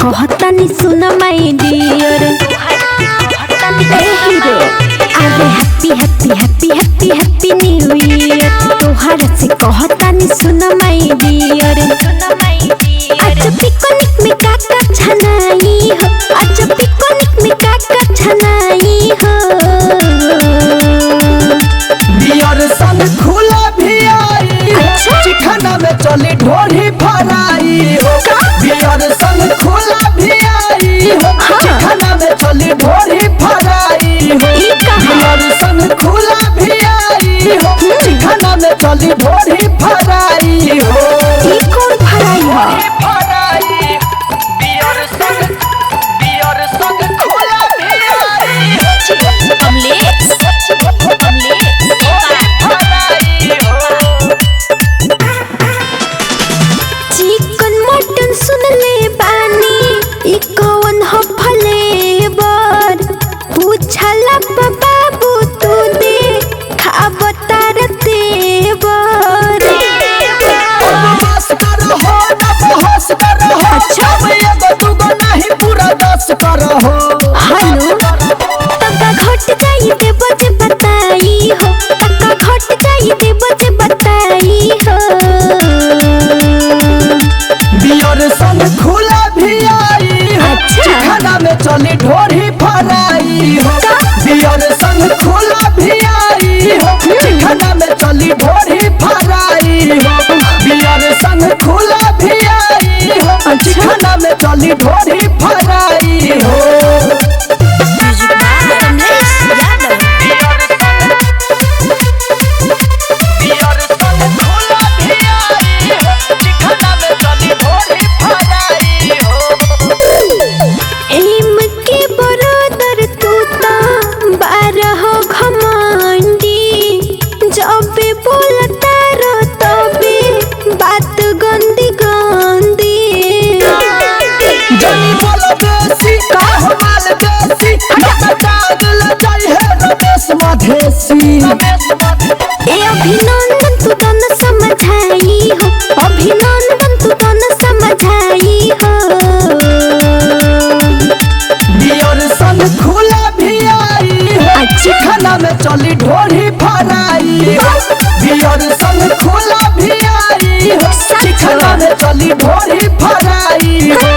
कहतानी सुन माय Deere hero अरे happy happy happy happy happy new year तोहर से कहतानी सुन माय डियर। आज पिकनिक में काका छनाई हो, आज पिकनिक में काका छनाई हो। बियर संग खुला भी आई हो, चिखना में चली ढोली भराई हो। बियर संग खुला भी आई हो, चिखना में चली ढोली भराई हो। बियर संग खुला भी आई हो, चिखना में चली ढोली भराई हो। ई कौन भराई हो? बियर संग खुला भी आई हो, कमलेश चिकन मटन सुन ले बानी ई कौन हो फ्लेवर पूछला बाबू तू दे खाब तार तेवर। बस करो हो ना बहस करो हो, अब एगो दूगो नहीं पूरा 10 करो हो। हेलो तका घट जाई दे बजे बताई हो, तका घट जाई दे बजे बताई हो। बियर संग खुला भी आई हो, चिखना में चली ढोली भराई हो। बियर संग खुला भी आई हो, चिखना में चली ढोली भराई हो। बियर संग खुला भी आई हो, चिखना में चली ढोली भराई हो। एम के बरादर तू ता 12 घमंडी जब बोलता रो तबे बात गंदी गंदी। जनी बोलो बेसी का हमाल बेसी बता दिल जाई है रमेश मधेसी। ए अभिनंदन तू तो न समझाई हो, अभिनंदन तू तो न समझाई हो। बियर संग खुला भी आई हो, चिखना में चली ढोली भराई हो। बियर संग खुला भी आई हो, चिखना में चली ढोली भराई हो।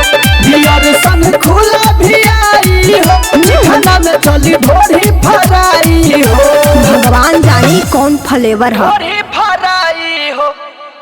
बियर संग खुला भी आई हो, चिखना में चली ढोली भराई हो। भगवान जाने कौन फ्लेवर है।